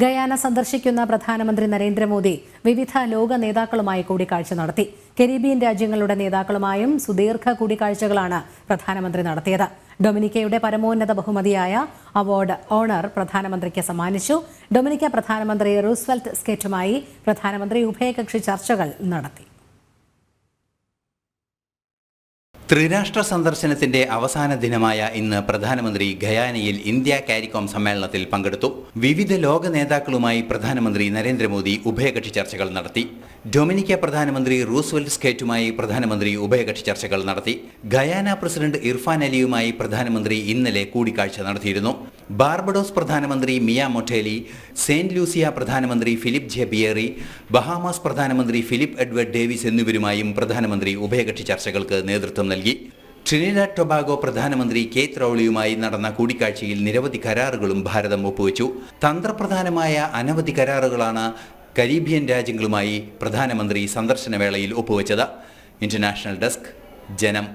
Guyana സന്ദർശിക്കുന്ന പ്രധാനമന്ത്രി നരേന്ദ്രമോദി വിവിധ ലോക നേതാക്കളുമായി കൂടിക്കാഴ്ച നടത്തി. കരീബിയൻ രാജ്യങ്ങളുടെ നേതാക്കളുമായും സുദീർഘ കൂടിക്കാഴ്ചകളാണ് പ്രധാനമന്ത്രി നടത്തിയത്. ഡൊമിനിക്കയുടെ പരമോന്നത ബഹുമതിയായ അവാർഡ് ഓണർ പ്രധാനമന്ത്രിക്ക് സമ്മാനിച്ചു. ഡൊമിനിക്ക പ്രധാനമന്ത്രി റൂസ്വെൽറ്റ് സ്കേറ്റുമായി പ്രധാനമന്ത്രി ഉഭയകക്ഷി ചർച്ചകൾ നടത്തി. ത്രിരാഷ്ട്ര സന്ദർശനത്തിന്റെ അവസാന ദിനമായ ഇന്ന് പ്രധാനമന്ത്രി ഗയാനയിൽ ഇന്ത്യ കാരികോം സമ്മേളനത്തിൽ പങ്കെടുത്തു. വിവിധ ലോക നേതാക്കളുമായി പ്രധാനമന്ത്രി നരേന്ദ്രമോദി ഉഭയകക്ഷി ചർച്ചകൾ നടത്തി. ഡൊമിനിക്ക പ്രധാനമന്ത്രി റൂസ്വെൽറ്റ് സ്കേറ്റുമായി പ്രധാനമന്ത്രി ഉഭയകക്ഷി ചർച്ചകൾ നടത്തി. ഗയാന പ്രസിഡന്റ് ഇർഫാൻ അലിയുമായി പ്രധാനമന്ത്രി ഇന്നലെ കൂടിക്കാഴ്ച നടത്തിയിരുന്നു. ബാർബഡോസ് പ്രധാനമന്ത്രി മിയ മൊട്ടേലി, സെയിന്റ് ലൂസിയ പ്രധാനമന്ത്രി ഫിലിപ്പ് ജെ ബിയേറി, ബഹാമാസ് പ്രധാനമന്ത്രി ഫിലിപ്പ് എഡ്വേർഡ് ഡേവിസ് എന്നിവരുമായും പ്രധാനമന്ത്രി ഉഭയകക്ഷി ചർച്ചകൾക്ക് നേതൃത്വം നൽകി. ട്രിനിഡാഡ് ടൊബാഗോ പ്രധാനമന്ത്രി കേത്ത് റൗളിയുമായി നടന്ന കൂടിക്കാഴ്ചയിൽ നിരവധി കരാറുകളും ഭാരതം ഒപ്പുവെച്ചു. തന്ത്രപ്രധാനമായ അനവധി കരാറുകളാണ് കരീബിയൻ രാജ്യങ്ങളുമായി പ്രധാനമന്ത്രി സന്ദർശന വേളയിൽ ഒപ്പുവെച്ചത്. ഇന്റർനാഷണൽ ഡെസ്ക്, ജനം.